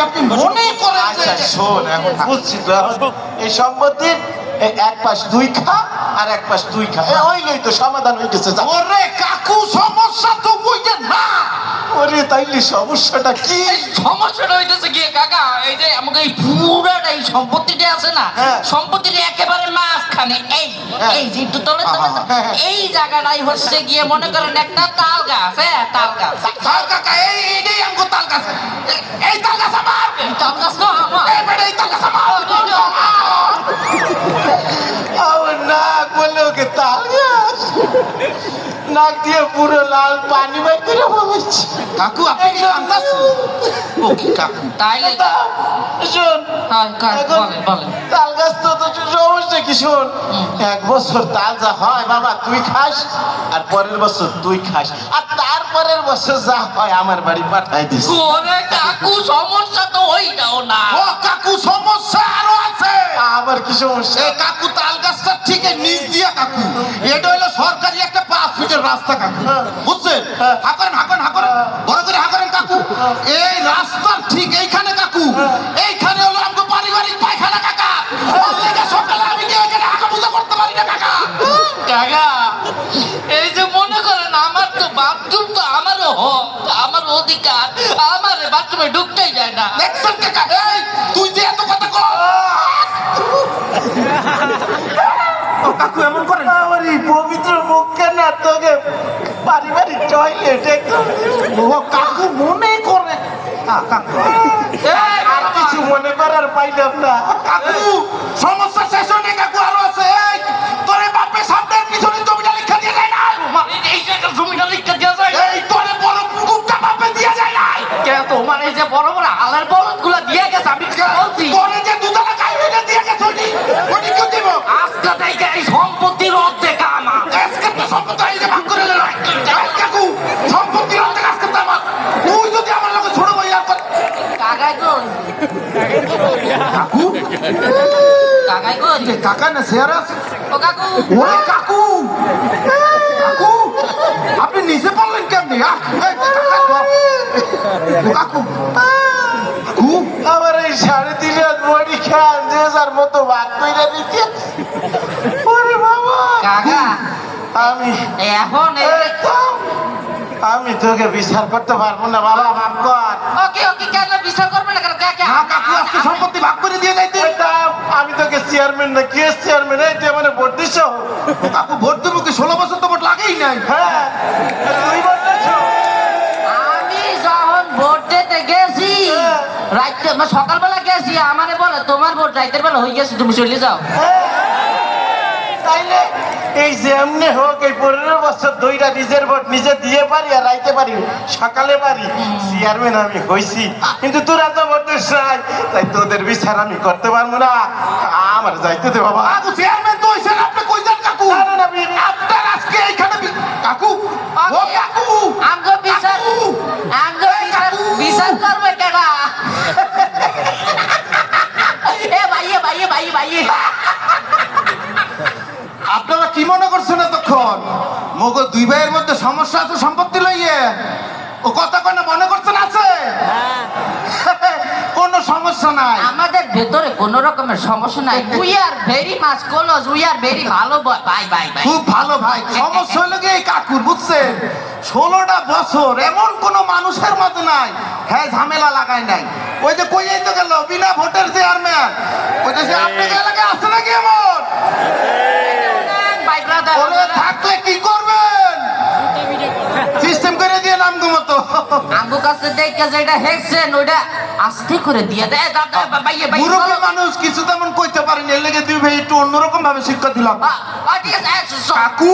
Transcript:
আপনি মনে করেন আচ্ছা শোন, এখন বুঝছি তো। এই সম্পত্তির এক পাশ তুই খা আর এক পাশ তুই খা, ওইলই তো সমাধান হয়ে গেছে। ওরে কাকু, সমস্যা তো বুঝেন না। ওরে তাইলে সমস্যাটা কি? সমস্যাটা হইতেছে কি কাকা, এই যে আমাকে এই পুরাটা এই সম্পত্তিটা আছে না, সম্পত্তিটা একেবারে মাঝখানে এই এই যে একটু তলে এই জায়গাটাই হচ্ছে গিয়ে মনে করেন একটা তাল গাছ। হ্যাঁ, তাল গাছ। তাল কাকা, এইটাই আমগো তাল গাছ। এই তাল গাছ আমার। তাল গাছ না আমার। এই বেটা, এই তাল গাছ আমার। আমার নাক বলে ওকে তাল গাছ, নাক দিয়ে পুরো লাল পানি বের করে বলছি। কাকু আপনি কি জানতাছেন? ও কি কাকু? তাইলে শোন, বলে তাল গাছ তো সমস্যা কি? শোন, এক বছর তাল যা হয় বাবা তুই খাস, আর পরের বছর তুই খাস, আর তারপরের বছর যা হয় আমার বাড়ি পাঠাই দিস। ওরে কাকু, সমস্যা তো ওইটাও না। ও কাকু, সমস্যা আরো আছে। আবার কি সমস্যা? এই কাকু, তাল গাছটা ঠিক নিচ দিয়া কাকু, এটা হলো সরকারি একটা 5 ফিটের রাস্তা কাকু, বুঝছেন? হাঁকরেন হাঁকরেন হাঁকরেন, বড় করে হাঁকরেন কাকু। এই রাস্তার ঠিক এইখানে কাকু, এইখানে হলো আমাকে পারিবারিক পায়খানা কাকা। আজকে সকালে আমি কি ওইখানে হাঁকা পূজা করতে পারি না কাকা? কাকা, এই যে মনে করেন আমার তো বাথরুম তো আমারও হক, আমার অধিকার, আমার বাথরুমে ঢুকতেই যায় না। দেখছেন কাকা? এই তুই যে এত কথা কর। ও কাকু এমন করেন? আমার এই পবিত্র মুখকে না তোকে পারিবারিক টয়লেট একদম। ও কাকু মনে করে। কাকু, এই, আর কিছু মনে করার পাইলাম না। কাকু সমস্যা শেষ হয়নি কাকু, আরো আছে। এই তোরে বাপের সামনের পিছনে জমিটা লিখা দিয়ে যায় না। এই জায়গার জমিটা লিখতে দেওয়া যায় না। এই তোরে বড় পুকুরটা বাপে দিয়ে যায় না। কে তোমার এই যে বড় বড় হালের বলদ গুলা দিয়ে গেছে, আমি কি বলছি? তোরে যে দুধালা গাইবেটা দিয়ে গেছে ওটি কেউ দিব? আজকে থেকে এই সম্পত্তির অর্ধেক আমার। আজকে তো সম্পত্তি এই যে ভাগ করে নিল। এই কাকু, সম্পত্তির অর্ধেক আজকে তো আমার। তুই যদি আমার লগে ছোট ভাই আর কর। কাকাই কই? কাকু, কাকাই কই? যে কাকা না শেয়ার আছে। ও কাকু, ওরে কাকু, কাকু আপনি নিচে পড়লেন কেমনি? এই কাকু, কাকু আমার এই 3.5 হাত বডি খান যে যার মতো ভাগ কইরা দিতে। ওরে বাবা, কাকা আমি এখন এই তো, আমি তোকে বিচার করতে পারবো না বাবা, মাফ কর। ওকে ওকে কেন বিচার করবে না? কাকা না কাকু, আজকে সম্পত্তি ভাগ করে দিয়ে যাইতে। এটা আমি তোকে চেয়ারম্যান না কেস চেয়ারম্যান, এই তুই মানে ভোট দিছ? কাকু ভোট দেবো কি? 16 বছর তো ভোট লাগেই নাই। হ্যাঁ, তুই ভোট দিছ? আমি যখন ভোট দিতে গেছি রাইতে সকালবেলা গেছি, আমারে বলে তোমার ভোট রাইতের বেলা হয়ে গেছে, তুমি চলে যাও। তাইলে এই যে এমনি হোক এই 15 বছর ধইরা নিজের ভোট নিজে দিয়ে পারি আর রাইতে পারি, সকালে পারি, চেয়ারম্যান আমি হইছি, কিন্তু তোরা তো ভোট দিস নাই, তাই তোদের বিচার আমি করতে পারবো না। আমার যাইতে দে বাবা। কাকু চেয়ারম্যান তো হইছেন, আপনি কই যান কাকু? না, না, না, আপনার আজকে এইখানে কাকু, ও কাকু, আমগো বিচার, আমগো বিচার, বিচার করবে কেডা? এ ভাইয়ে ভাইয়ে ভাইয়ে ভাইয়ে, আপনারা কি মনে করছেন এতক্ষণ মগো দুই ভাইয়ের মধ্যে সমস্যা আছে সম্পত্তি লইয়ে? ও কথা কেন মনে করছেন আছে? কোনো সমস্যা নাই। আমাদের ভেতরে কোন রকমের সমস্যা নাই। We are very much close, we are very ভালো ভাই ভাই ভাই। খুব ভালো ভাই। সমস্যা হলো কি এই কাকুর, বুঝছেন? 16টা বছর এমন কোন মানুষের মতো নাই হ্যাঁ ঝামেলা লাগাই নাই। ওই যে কইয়াই তো গেল বিনা ভোটের চেয়ারম্যান, ওই যে আপনাদের এলাকায় আছে নাকি এমন? ভাই ব্রাদার, ওরে থাকলে কি করবেন? সিস্টেম করে দিয়ে নাম মতো। আমগো কাছে দেখে যেটা হেক্সেন ওইটা আস্তে করে দিয়ে দেয়। দাদা ভাইয়ে ভাই, মুরব্বী মানুষ কিছু তেমন কইতে পারেনি, এর লেগে দুই ভাই একটু অন্যরকম ভাবে শিক্ষা দিলাম। ঠিক আছে, কাকু